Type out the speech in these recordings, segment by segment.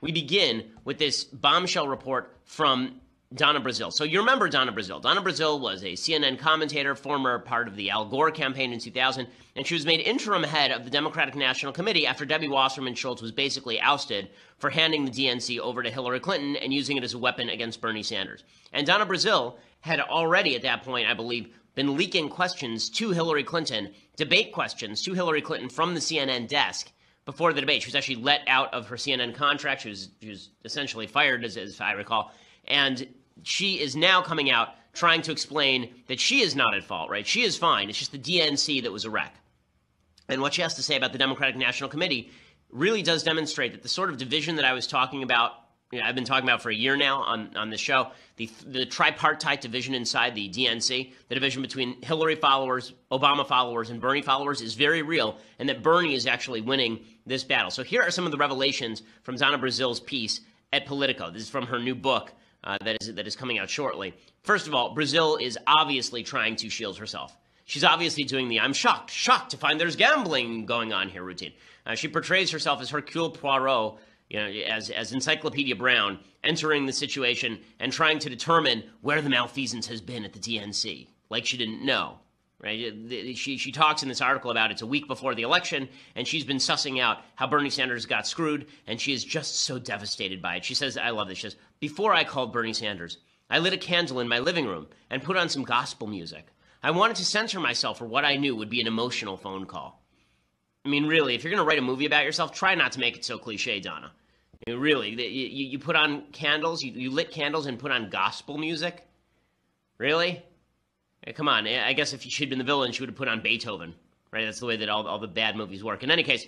we begin with this bombshell report from Donna Brazile. So you remember Donna Brazile. Donna Brazile was a CNN commentator, former part of the Al Gore campaign in 2000, and she was made interim head of the Democratic National Committee after Debbie Wasserman Schultz was basically ousted for handing the DNC over to Hillary Clinton and using it as a weapon against Bernie Sanders. And Donna Brazile had already at that point, I believe, been leaking questions to Hillary Clinton, debate questions to Hillary Clinton from the CNN desk before the debate. She was actually let out of her CNN contract. She was essentially fired, as I recall. And she is now coming out trying to explain that she is not at fault, right? She is fine. It's just the DNC that was a wreck. And what she has to say about the Democratic National Committee really does demonstrate that the sort of division that I was talking about, I've been talking about for a year now on this show, the tripartite division inside the DNC, the division between Hillary followers, Obama followers, and Bernie followers is very real, and that Bernie is actually winning this battle. So here are some of the revelations from Donna Brazile's piece at Politico. This is from her new book that is coming out shortly. First of all, Brazile is obviously trying to shield herself. She's obviously doing the "I'm shocked to find there's gambling going on here" routine. She portrays herself as Hercule Poirot, as Encyclopedia Brown, entering the situation and trying to determine where the malfeasance has been at the DNC, like she didn't know. Right? She talks in this article about it's a week before the election, and she's been sussing out how Bernie Sanders got screwed, and she is just so devastated by it. She says, I love this, she says, "Before I called Bernie Sanders, I lit a candle in my living room and put on some gospel music. I wanted to censor myself for what I knew would be an emotional phone call." I mean, really, if you're going to write a movie about yourself, try not to make it so cliche, Donna. I mean, really, you put on candles, you lit candles and put on gospel music? Really? Come on, I guess if she'd been the villain, she would have put on Beethoven, right? That's the way that all the bad movies work. In any case,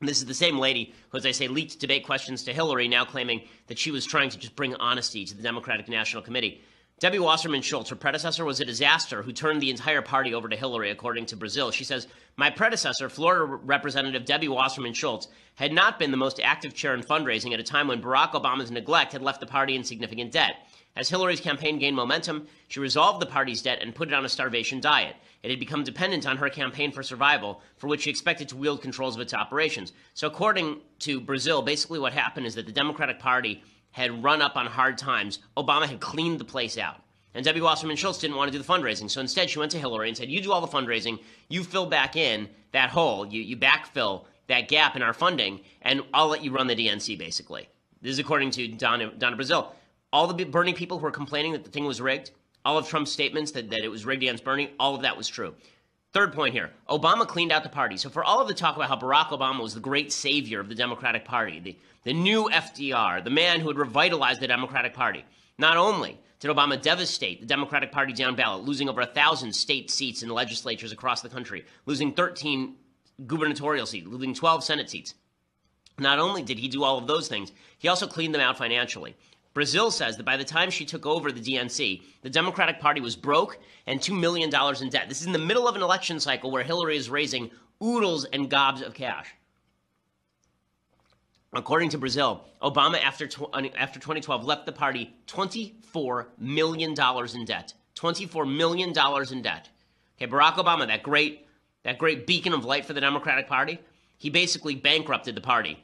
this is the same lady who, as I say, leaked debate questions to Hillary, now claiming that she was trying to just bring honesty to the Democratic National Committee. Debbie Wasserman Schultz, her predecessor, was a disaster who turned the entire party over to Hillary, according to Brazile. She says, "My predecessor, Florida Representative Debbie Wasserman Schultz, had not been the most active chair in fundraising at a time when Barack Obama's neglect had left the party in significant debt. As Hillary's campaign gained momentum, she resolved the party's debt and put it on a starvation diet. It had become dependent on her campaign for survival, for which she expected to wield controls of its operations." So according to Brazile, basically what happened is that the Democratic Party had run up on hard times. Obama had cleaned the place out. And Debbie Wasserman Schultz didn't want to do the fundraising. So instead, she went to Hillary and said, "You do all the fundraising. You fill back in that hole. You backfill that gap in our funding, and I'll let you run the DNC," basically. This is according to Donna Brazile. All the Bernie people who were complaining that the thing was rigged, all of Trump's statements that it was rigged against Bernie, all of that was true. Third point here, Obama cleaned out the party. So for all of the talk about how Barack Obama was the great savior of the Democratic Party, the new FDR, the man who had revitalized the Democratic Party, not only did Obama devastate the Democratic Party down ballot, losing over 1,000 state seats in legislatures across the country, losing 13 gubernatorial seats, losing 12 Senate seats. Not only did he do all of those things, he also cleaned them out financially. Brazile says that by the time she took over the DNC, the Democratic Party was broke and $2 million in debt. This is in the middle of an election cycle where Hillary is raising oodles and gobs of cash. According to Brazile, Obama, after 2012, left the party $24 million in debt. $24 million in debt. Okay, Barack Obama, that great beacon of light for the Democratic Party, he basically bankrupted the party.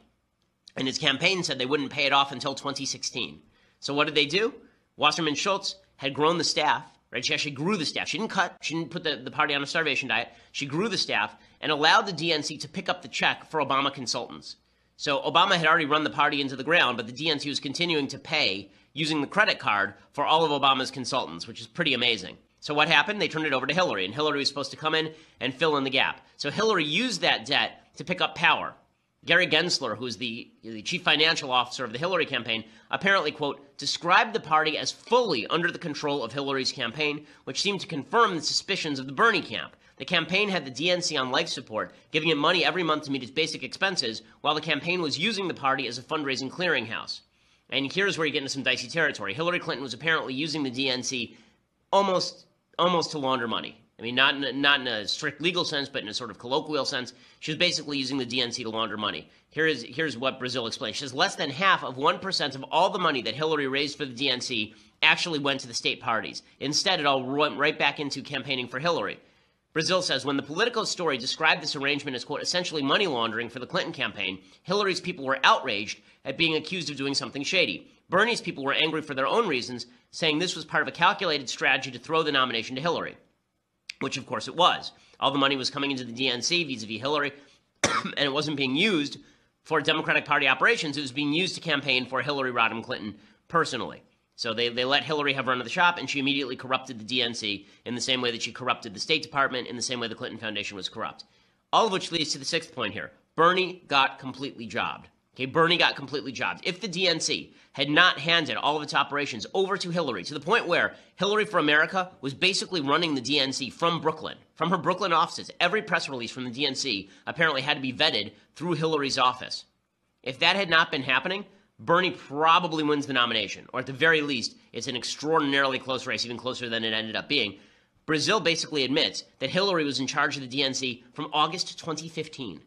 And his campaign said they wouldn't pay it off until 2016. So what did they do? Wasserman Schultz had grown the staff, right? She actually grew the staff. She didn't cut. She didn't put the party on a starvation diet. She grew the staff and allowed the DNC to pick up the check for Obama consultants. So Obama had already run the party into the ground, but the DNC was continuing to pay using the credit card for all of Obama's consultants, which is pretty amazing. So what happened? They turned it over to Hillary, and Hillary was supposed to come in and fill in the gap. So Hillary used that debt to pick up power. Gary Gensler, who is the chief financial officer of the Hillary campaign, apparently, quote, described the party as fully under the control of Hillary's campaign, which seemed to confirm the suspicions of the Bernie camp. The campaign had the DNC on life support, giving it money every month to meet its basic expenses, while the campaign was using the party as a fundraising clearinghouse. And here's where you get into some dicey territory. Hillary Clinton was apparently using the DNC almost to launder money. I mean, not in a strict legal sense, but in a sort of colloquial sense. She was basically using the DNC to launder money. Here's what Brazile explains. She says less than half of 1% of all the money that Hillary raised for the DNC actually went to the state parties. Instead, it all went right back into campaigning for Hillary. Brazil says, when the Politico story described this arrangement as, quote, essentially money laundering for the Clinton campaign, Hillary's people were outraged at being accused of doing something shady. Bernie's people were angry for their own reasons, saying this was part of a calculated strategy to throw the nomination to Hillary, which of course it was. All the money was coming into the DNC vis-a-vis Hillary, and it wasn't being used for Democratic Party operations. It was being used to campaign for Hillary Rodham Clinton personally. So they let Hillary have run of the shop, and she immediately corrupted the DNC in the same way that she corrupted the State Department, in the same way the Clinton Foundation was corrupt. All of which leads to the sixth point here. Bernie got completely jobbed. Okay, Bernie got completely jobbed. If the DNC had not handed all of its operations over to Hillary, to the point where Hillary for America was basically running the DNC from Brooklyn, from her Brooklyn offices, every press release from the DNC apparently had to be vetted through Hillary's office. If that had not been happening, Bernie probably wins the nomination, or at the very least, it's an extraordinarily close race, even closer than it ended up being. Brazil basically admits that Hillary was in charge of the DNC from August 2015.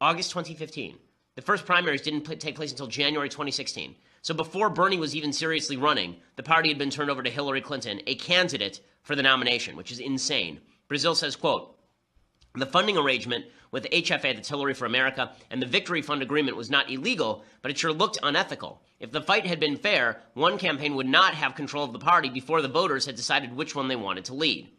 August 2015. The first primaries didn't take place until January 2016. So before Bernie was even seriously running, the party had been turned over to Hillary Clinton, a candidate for the nomination, which is insane. Brazil says, quote, the funding arrangement with HFA, that's Hillary for America, and the Victory Fund agreement was not illegal, but it sure looked unethical. If the fight had been fair, one campaign would not have control of the party before the voters had decided which one they wanted to lead.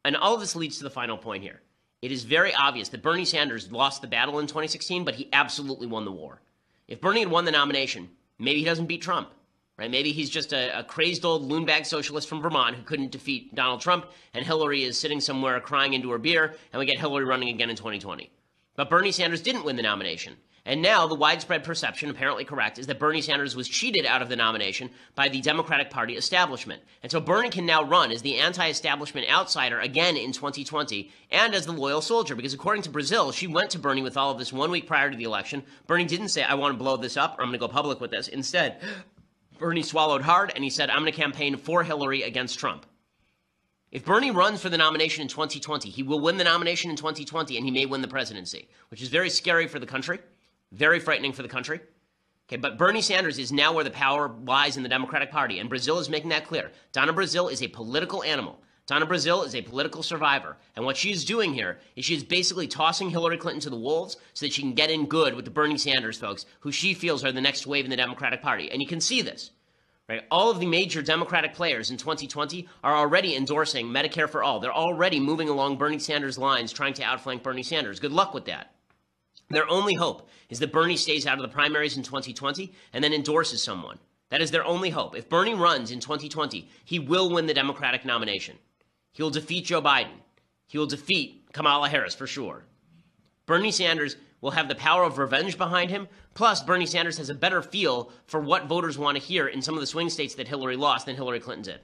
And all of this leads to the final point here. It is very obvious that Bernie Sanders lost the battle in 2016, but he absolutely won the war. If Bernie had won the nomination, maybe he doesn't beat Trump, right? Maybe he's just a crazed old loonbag socialist from Vermont who couldn't defeat Donald Trump, and Hillary is sitting somewhere crying into her beer, and we get Hillary running again in 2020. But Bernie Sanders didn't win the nomination. And now the widespread perception, apparently correct, is that Bernie Sanders was cheated out of the nomination by the Democratic Party establishment. And so Bernie can now run as the anti-establishment outsider again in 2020 and as the loyal soldier, because according to Brazil, she went to Bernie with all of this 1 week prior to the election. Bernie didn't say, I want to blow this up or I'm going to go public with this. Instead, Bernie swallowed hard and he said, I'm going to campaign for Hillary against Trump. If Bernie runs for the nomination in 2020, he will win the nomination in 2020 and he may win the presidency, which is very scary for the country. Very frightening for the country. Okay, but Bernie Sanders is now where the power lies in the Democratic Party, and Brazil is making that clear. Donna Brazil is a political animal. Donna Brazil is a political survivor, and what she's doing here is she's basically tossing Hillary Clinton to the wolves so that she can get in good with the Bernie Sanders folks, who she feels are the next wave in the Democratic Party. And you can see this, right? All of the major Democratic players in 2020 are already endorsing Medicare for all. They're already moving along Bernie Sanders' lines, trying to outflank Bernie Sanders. Good luck with that. Their only hope is that Bernie stays out of the primaries in 2020 and then endorses someone. That is their only hope. If Bernie runs in 2020, he will win the Democratic nomination. He will defeat Joe Biden. He will defeat Kamala Harris for sure. Bernie Sanders will have the power of revenge behind him. Plus, Bernie Sanders has a better feel for what voters want to hear in some of the swing states that Hillary lost than Hillary Clinton did.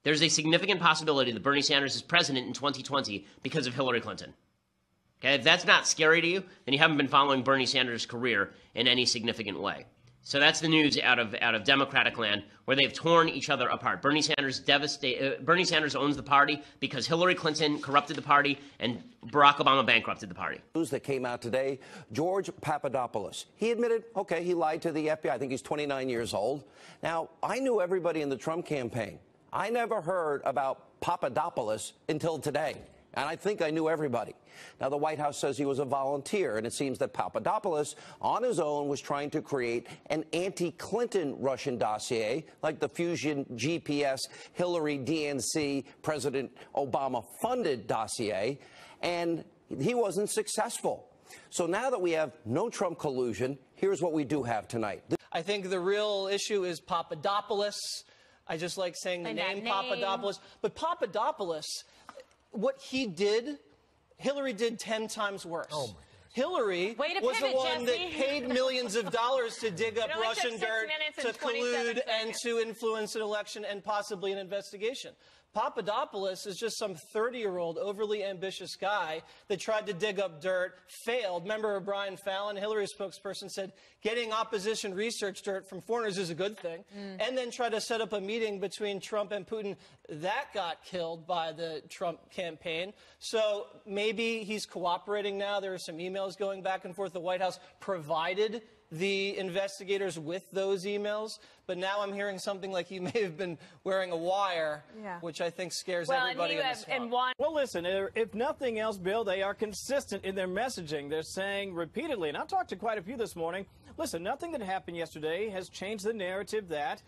There's a significant possibility that Bernie Sanders is president in 2020 because of Hillary Clinton. Okay, if that's not scary to you, then you haven't been following Bernie Sanders' career in any significant way. So that's the news out of Democratic land, where they've torn each other apart. Bernie Sanders owns the party because Hillary Clinton corrupted the party and Barack Obama bankrupted the party. News that came out today, George Papadopoulos. He admitted, okay, he lied to the FBI. I think he's 29 years old. Now, I knew everybody in the Trump campaign. I never heard about Papadopoulos until today. And I think I knew everybody. Now, the White House says he was a volunteer, and it seems that Papadopoulos, on his own, was trying to create an anti-Clinton Russian dossier, like the Fusion GPS, Hillary DNC, President Obama-funded dossier, and he wasn't successful. So now that we have no Trump collusion, here's what we do have tonight. I think the real issue is Papadopoulos. I just like saying the name Papadopoulos. But Papadopoulos, what he did, Hillary did 10 times worse. Oh my. Hillary was the one that paid millions of dollars to dig up Russian dirt, to collude, and to influence an election and possibly an investigation. Papadopoulos is just some 30-year-old overly ambitious guy that tried to dig up dirt, failed. Remember Brian Fallon, Hillary's spokesperson, said getting opposition research dirt from foreigners is a good thing, and then tried to set up a meeting between Trump and Putin. That got killed by the Trump campaign. So maybe he's cooperating now. There are some emails going back and forth. The White House provided the investigators with those emails, but now I'm hearing something like he may have been wearing a wire, which I think scares everybody in the swamp. Well, listen, if nothing else, Bill, they are consistent in their messaging. They're saying repeatedly, and I've talked to quite a few this morning, listen, nothing that happened yesterday has changed the narrative that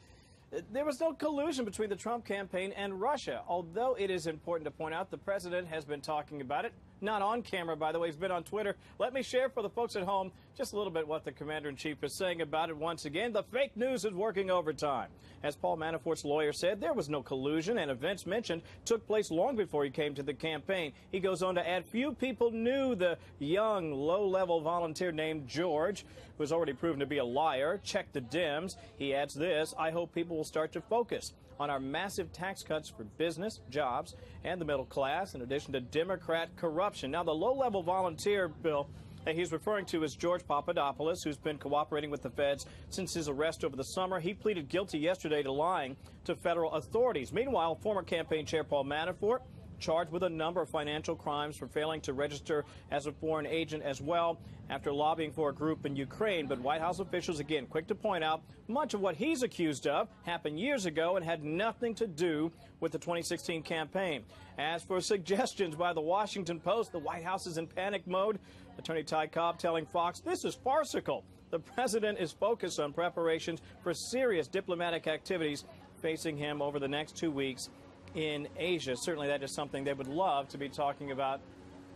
there was no collusion between the Trump campaign and Russia, although it is important to point out the president has been talking about it. Not on camera, by the way. He's been on Twitter. Let me share for the folks at home just a little bit what the commander-in-chief is saying about it once again. The fake news is working overtime. As Paul Manafort's lawyer said, there was no collusion, and events mentioned took place long before he came to the campaign. He goes on to add, few people knew the young, low-level volunteer named George, who has already proven to be a liar. Check the Dems. He adds this, I hope people will start to focus on our massive tax cuts for business, jobs, and the middle class, in addition to Democrat corruption. Now, the low-level volunteer, Bill, that he's referring to is George Papadopoulos, who's been cooperating with the feds since his arrest over the summer. He pleaded guilty yesterday to lying to federal authorities. Meanwhile, former campaign chair Paul Manafort charged with a number of financial crimes for failing to register as a foreign agent as well after lobbying for a group in Ukraine. But White House officials, again, quick to point out much of what he's accused of happened years ago and had nothing to do with the 2016 campaign. As for suggestions by the Washington Post, the White House is in panic mode. Attorney Ty Cobb telling Fox, this is farcical. The president is focused on preparations for serious diplomatic activities facing him over the next 2 weeks in Asia. Certainly that is something they would love to be talking about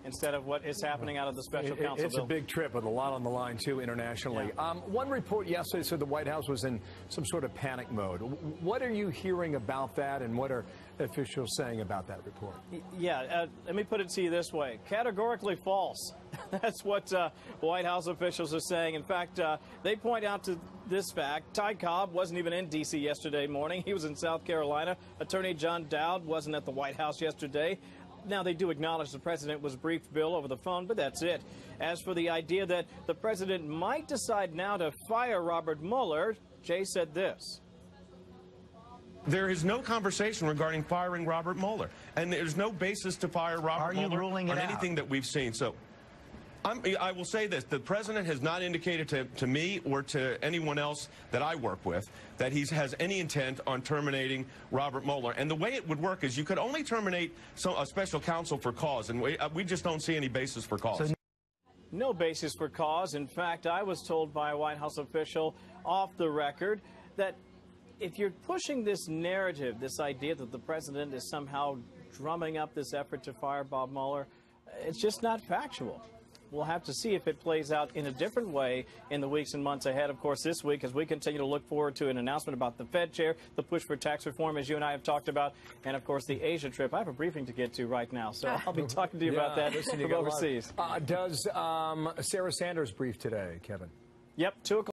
instead of what is happening out of the special counsel. It's a big trip with a lot on the line, too, internationally. Yeah. One report yesterday said the White House was in some sort of panic mode. What are you hearing about that, and what are officials saying about that report? Yeah, let me put it to you this way. Categorically false. That's what White House officials are saying. In fact, they point out to this fact. Ty Cobb wasn't even in D.C. yesterday morning. He was in South Carolina. Attorney John Dowd wasn't at the White House yesterday. Now, they do acknowledge the president was briefed, Bill, over the phone, but that's it. As for the idea that the president might decide now to fire Robert Mueller, Jay said this. There is no conversation regarding firing Robert Mueller, and there's no basis to fire Robert Mueller on anything that we've seen. So I will say this. The president has not indicated to me or to anyone else that I work with that he has any intent on terminating Robert Mueller. And the way it would work is you could only terminate a special counsel for cause, and we just don't see any basis for cause. No basis for cause. In fact, I was told by a White House official off the record that if you're pushing this narrative, this idea that the president is somehow drumming up this effort to fire Bob Mueller, it's just not factual. We'll have to see if it plays out in a different way in the weeks and months ahead. Of course, this week, as we continue to look forward to an announcement about the Fed chair, the push for tax reform, as you and I have talked about, and, of course, the Asia trip. I have a briefing to get to right now, so I'll be talking to you about that from overseas. Does Sarah Sanders brief today, Kevin? Yep, 2 o'clock.